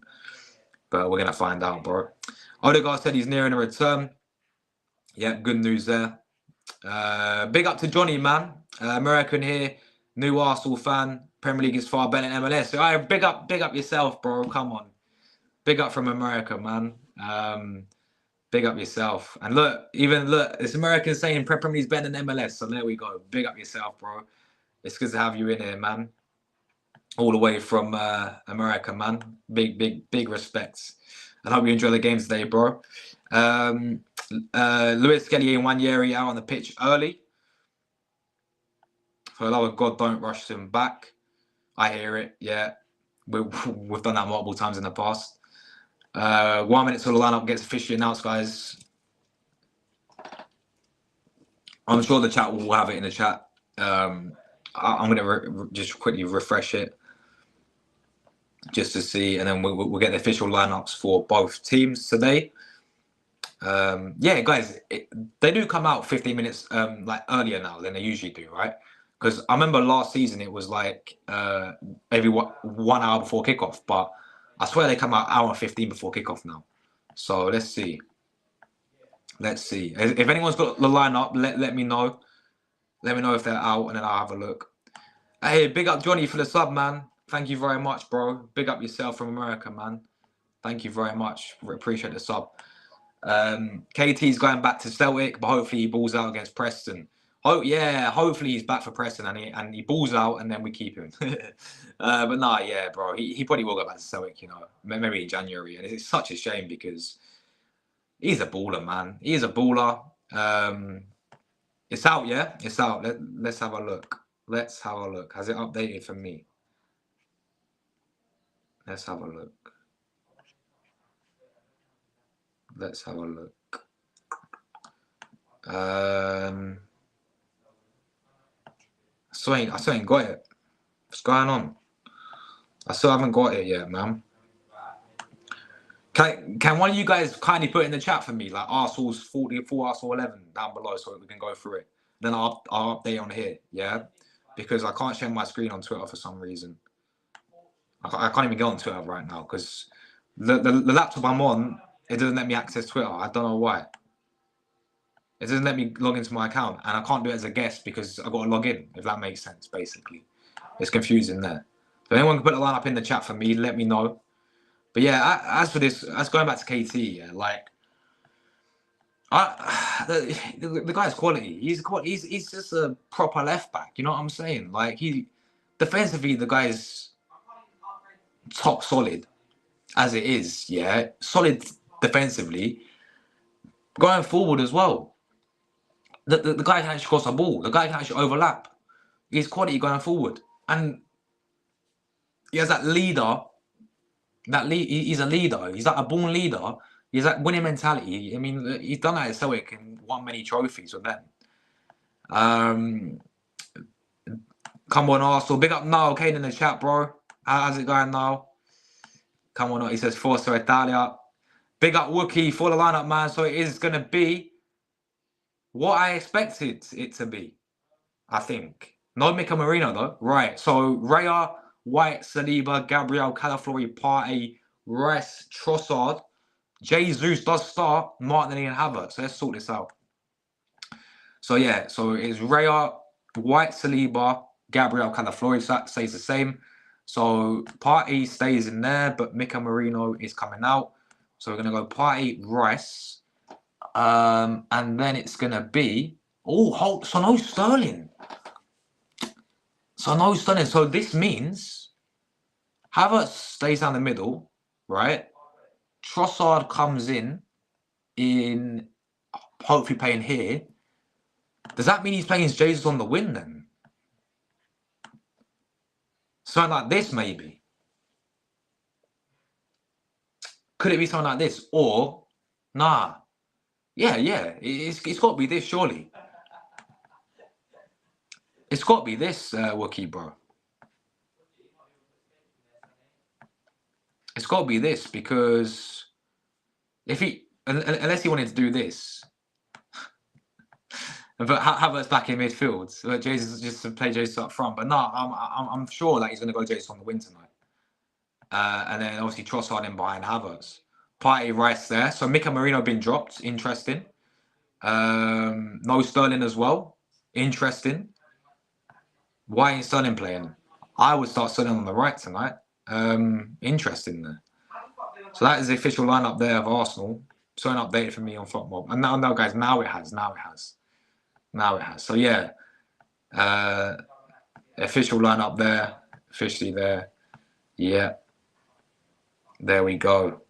But we're gonna find out, bro. Odegaard said he's nearing a return. Yeah, good news there. Big up to Johnny, man. American here, new Arsenal fan. Premier League is far better than MLS. So I big up yourself, bro. Come on, big up from America, man. Big up yourself. And look, it's American saying Premier League is better than MLS. So there we go. Big up yourself, bro. It's good to have you in here, man. All the way from America, man. Big respects. I hope you enjoy the game today, bro. Luis Skelly and Wanyeri out on the pitch early. For the love of God, don't rush them back. I hear it, yeah. We've done that multiple times in the past. 1 minute till the lineup gets officially announced, guys. I'm sure the chat will have it in the chat. I'm going to just quickly refresh it just to see, and then we'll get the official lineups for both teams today. Yeah, guys, they do come out 15 minutes like earlier now than they usually do, right? Because I remember last season it was like every 1 hour before kickoff, but I swear they come out hour and 15 before kickoff now. So let's see. Let's see. If anyone's got the lineup, let me know. Let me know if they're out, and then I'll have a look. Hey, big up Johnny for the sub, man. Thank you very much, bro. Big up yourself from America, man. Thank you very much. Appreciate the sub. KT's going back to Celtic, but hopefully he balls out against Preston. Oh yeah, hopefully he's back for Preston and he balls out and then we keep him. But nah, yeah, bro, he probably will go back to Celtic, you know, maybe in January. And it's such a shame because he's a baller, man. He is a baller. It's out, yeah, it's out. Let's have a look. Let's have a look. Has it updated for me? Let's have a look. Let's have a look. I still ain't got it. What's going on? I still haven't got it yet, man. Can one of you guys kindly put in the chat for me, like Arsenal's 44, Arsenal 11 down below, so we can go through it. Then I'll update on here, yeah? Because I can't share my screen on Twitter for some reason. I can't even get on Twitter right now because the laptop I'm on, it doesn't let me access Twitter. I don't know why. It doesn't let me log into my account, and I can't do it as a guest because I got to log in, if that makes sense, basically. It's confusing there. So anyone can put the line up in the chat for me, let me know. But yeah, as for this, as going back to KT, yeah, like, the guy's quality. He's just a proper left back. You know what I'm saying? Like, defensively, the guy's top solid as it is. Yeah, solid defensively. Going forward as well. The guy can actually cross a ball. The guy can actually overlap. He's quality going forward, and he has that leader. He's a leader. He's like a born leader. He's like winning mentality. I mean, he's done that at Celtic and won many trophies with them. Come on, Arsenal. Big up now, Kane in the chat, bro. How's it going now? Come on, he says Forza Italia. Big up Wookie for the lineup, man. So it is gonna be what I expected it to be, I think. No Mikel Marino, though. Right. So, Raya, White, Saliba, Gabriel, Calafiori, Partey, Rice, Trossard. Jesus does start, Martinelli and Havertz. So, let's sort this out. So, yeah. So, it's Raya, White, Saliba, Gabriel, Calafiori. So that stays the same. So, Partey stays in there, but Mikel Marino is coming out. So, we're going to go Partey, Rice. And then it's going to be... Oh, so no Sterling. So no Sterling. So this means Havertz stays down the middle, right? Trossard comes in hopefully playing here. Does that mean he's playing Jesus on the wing then? Something like this, maybe. Could it be something like this? Or, nah. Yeah. It's got to be this, surely. It's got to be this, Wookie, bro. It's got to be this because unless he wanted to do this, but Havertz back in midfield, but Jesus just to play Jesus up front. But no, I'm sure that he's going to go Jesus on the wing tonight, and then obviously Trossard in behind Havertz. Partey Rice there. So Mikel Marino been dropped. Interesting. No Sterling as well. Interesting. Why ain't Sterling playing? I would start Sterling on the right tonight. Interesting there. So that is the official lineup there of Arsenal. So an update for me on FotMob. And now, guys, now it has. So yeah, official lineup there, officially there. Yeah, there we go.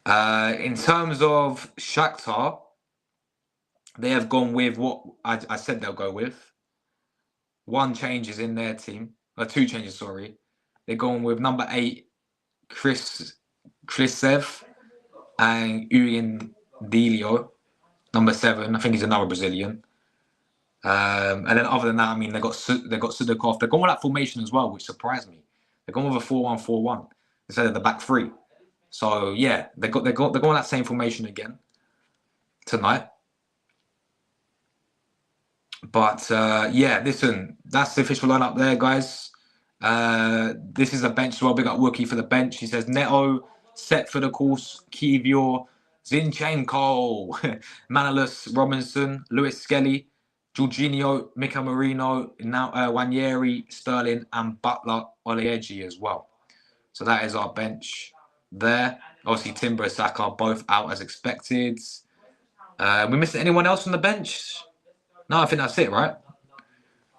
In terms of Shakhtar, they have gone with what I said they'll go with. One change is in their team, or two changes, sorry. They're going with number 8, Krisev, and Urian Delio, number 7. I think he's another Brazilian. And then other than that, I mean, they got Sudakov. They're going with that formation as well, which surprised me. They're going with a 4-1-4-1 instead of the back 3. So yeah, they're going with that same formation again tonight. But yeah, listen, that's the official lineup there, guys. This is a bench as well. Big up Wookie for the bench. He says Neto, set for the course, Kivior, Zinchenko, Manolas, Robinson, Lewis Skelly, Jorginho, Mikel Marino, now Wanyeri, Sterling, and Butler Oleegi as well. So that is our bench there. Obviously, Timber and Saka both out as expected. We missing anyone else on the bench? No, I think that's it, right?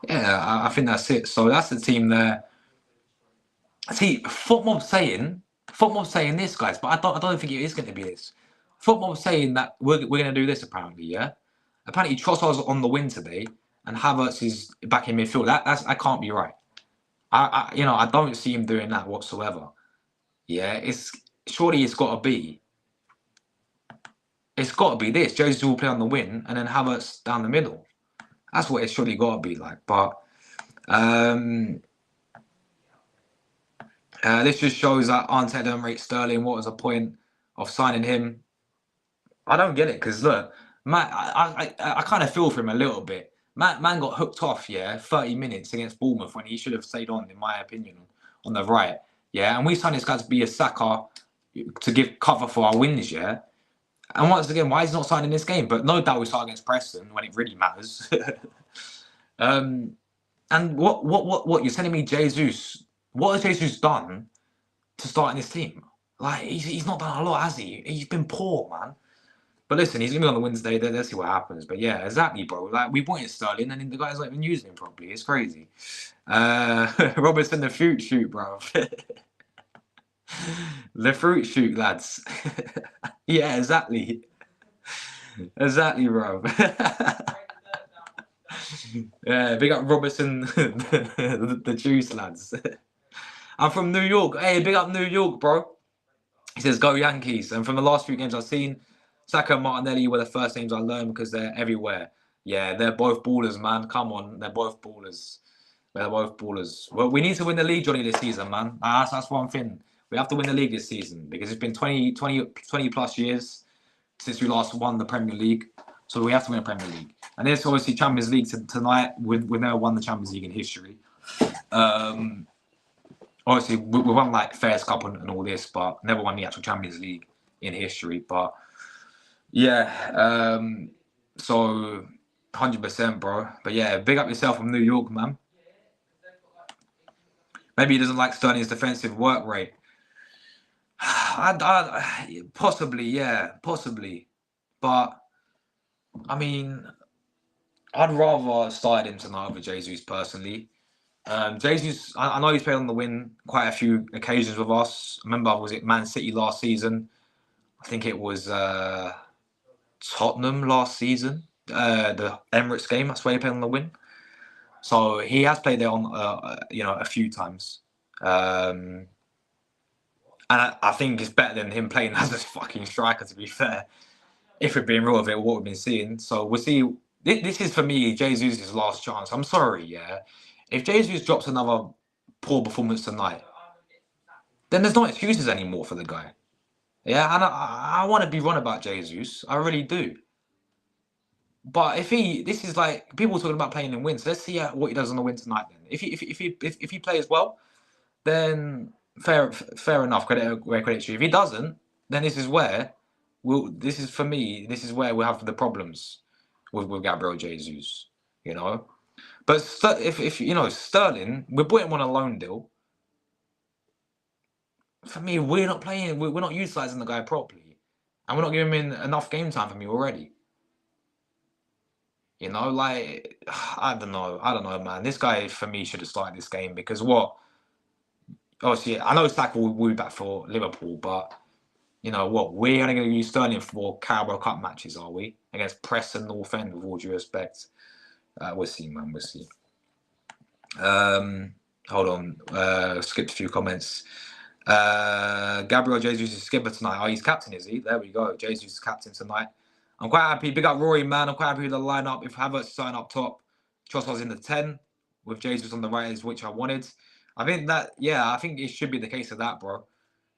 Yeah, I think that's it. So that's the team there. See, FotMob's saying this, guys, but I don't think it is going to be this. FotMob's saying that we're going to do this, apparently, yeah? Apparently, Trossard's on the win today, and Havertz is back in midfield. That can't be right. I don't see him doing that whatsoever. Yeah, surely it's got to be. It's got to be this. Jesus will play on the win, and then Havertz down the middle. That's what it's surely got to be like. But this just shows that Arteta don't rate Sterling. What was the point? of signing him. I don't get it because look, man, I kind of feel for him a little bit. Man got hooked off, 30 minutes against Bournemouth when he should have stayed on, in my opinion, on the right. Yeah, and we signed this guy to be a sacker to give cover for our wins, yeah. And once again, why is he not signing this game? But no doubt we start against Preston when it really matters. And what you're telling me, Jesus? What has Jesus done to start in this team? Like he's not done a lot, has he? He's been poor, man. But listen, he's gonna be on the Wednesday. Let's see what happens. But yeah, exactly, bro. Like we wanted Sterling, and the guy's not even using him properly. It's crazy. Robertson, the fruit shoot, bro. The fruit shoot, lads. Yeah, exactly. Exactly, bro. Yeah, big up Robertson, the juice, lads. I'm from New York. Hey, big up New York, bro. He says, go Yankees. And from the last few games I've seen, Saka and Martinelli were the first names I learned because they're everywhere. Yeah, they're both ballers, man. Come on, they're both ballers. They're both ballers. Well, we need to win the league, Johnny, this season, man. That's one thing. We have to win the league this season because it's been 20 plus years since we last won the Premier League. So we have to win the Premier League. And there's obviously Champions League tonight. We've never won the Champions League in history. Obviously, we won like Fairs Cup and all this, but never won the actual Champions League in history. But yeah, so 100%, bro. But yeah, big up yourself from New York, man. Maybe he doesn't like Sterling's defensive work rate. Possibly, yeah, possibly. But I mean, I'd rather start him tonight over Jesus personally. Jesus, I know he's played on the win quite a few occasions with us. I remember, was it Man City last season? I think it was Tottenham last season, the Emirates game. That's where he played on the win. So he has played there on, a few times. And I think it's better than him playing as a fucking striker, to be fair. If we're being real with it, what we've been seeing. So we'll see. This is, for me, Jesus' last chance. I'm sorry, yeah. If Jesus drops another poor performance tonight, then there's no excuses anymore for the guy. Yeah, and I want to be wrong about Jesus. I really do. But this is like people talking about playing in wins. So let's see what he does on the win tonight. Then, if he plays well, then fair enough. Credit where credit's due. If he doesn't, then this is where This is where we have the problems with Gabriel Jesus. You know. But if Sterling, we bought him on a loan deal. For me, we're not playing. We're not utilising the guy properly, and we're not giving him enough game time for me already. You know, like I don't know, man. This guy for me should have started this game because obviously, I know Saka will be back for Liverpool, but you know what? We're only going to use Sterling for Carabao Cup matches, are we? Against Preston North End, with all due respect. We'll see, man. We'll see. Hold on. Skipped a few comments. Gabriel Jesus is skipper tonight. Oh, he's captain, is he? There we go. Jesus is captain tonight. I'm quite happy. Big up Rory, man. I'm quite happy with the lineup. If Havertz starting up top, Trossard's in the 10 with Jesus on the right, is which I wanted. I think it should be the case of that, bro.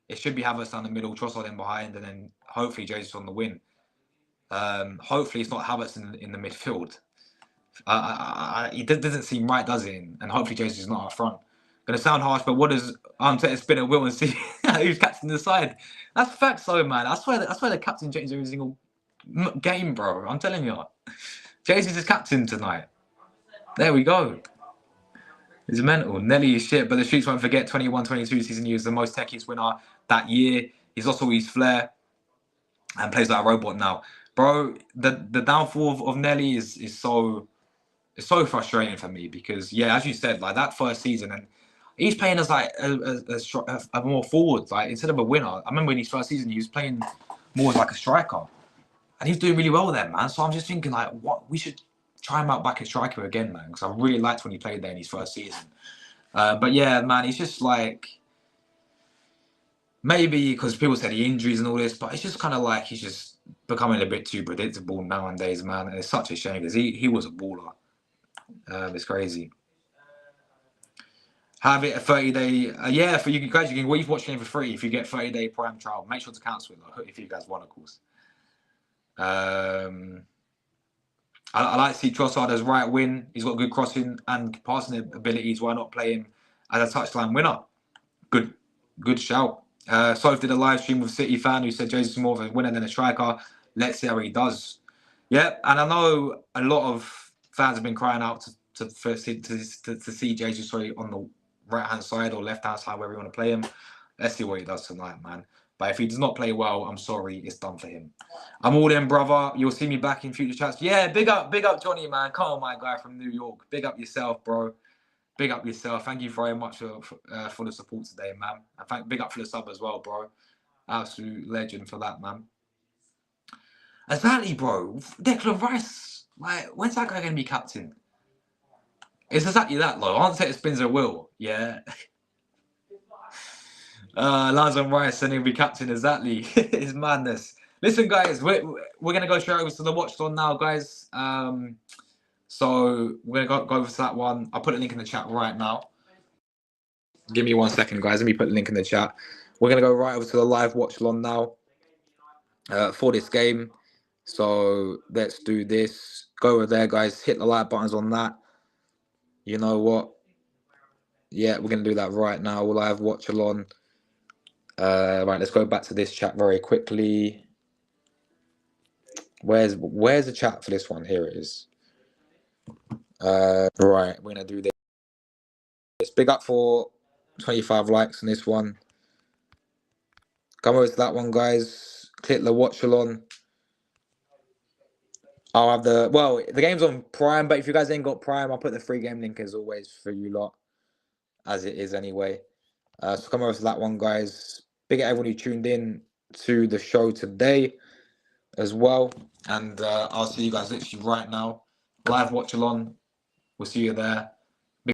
It should be Havertz down the middle, Trossard in behind, and then hopefully Jesus on the wing. Hopefully it's not Havertz in the midfield. It doesn't seem right, does it? And hopefully Jesus is not up front. Gonna sound harsh, but what does Arteta spin at will and see who's captain the side? That's facts, though, man. I swear the captain changes every single game, bro. I'm telling you, Jesus is captain tonight. There we go. It's mental. Nelly is shit, but the Streets won't forget 21-22 season. He was the most techiest winner that year. He's lost all his flair and plays like a robot now, bro. The downfall of Nelly is so frustrating for me because as you said, like that first season, and he's playing as like a more forward, like instead of a winner. I remember in his first season he was playing more as like a striker, and he's doing really well there, man. So I'm just thinking like, what we should try him out back as striker again, man, because I really liked when he played there in his first season. But yeah, man, he's just like, maybe because people said the injuries and all this, but it's just kind of like he's just becoming a bit too predictable nowadays, man. And it's such a shame because he was a baller. It's crazy. Have it a 30-day. Yeah, for you guys, you can watch the game for free if you get 30-day Prime trial. Make sure to cancel it though, if you guys want, of course. I like to see Trossard as right wing. He's got good crossing and passing abilities. Why not play him as a touchline winner? Good shout. Soph did a live stream with City fan who said Jesus is more of a winner than a striker. Let's see how he does. Yep, and I know a lot of fans have been crying out to see Jesus on the right hand side or left hand side, wherever you want to play him. Let's see what he does tonight, man. But if he does not play well, I'm sorry, it's done for him. I'm all in, brother. You'll see me back in future chats. Yeah, big up Johnny, man. Come on, my guy from New York. Big up yourself, bro. Big up yourself. Thank you very much for the support today, man. And big up for the sub as well, bro. Absolute legend for that, man. Exactly, bro. Declan Rice. Like, when's that guy going to be captain? It's exactly that, though. Arteta spins a wheel. Yeah. Lanzon Rice and he'll be captain. Exactly. It's madness. Listen, guys, we're going to go straight over to the watch on now, guys. So we're going to go over to that one. I'll put a link in the chat right now. Give me 1 second, guys. Let me put the link in the chat. We're going to go right over to the live watch on now for this game. So let's do this. Go over there, guys. Hit the like buttons on that. You know what? Yeah, we're going to do that right now. Live watch along. Right, let's go back to this chat very quickly. Where's the chat for this one? Here it is. Right, we're going to do this. Big up for 25 likes on this one. Come over to that one, guys. Click the watch along. I'll have the game's on Prime, but if you guys ain't got Prime, I'll put the free game link as always for you lot, as it is anyway. So come over to that one, guys. Big up everyone who tuned in to the show today as well. And I'll see you guys literally right now. Live watch along. We'll see you there.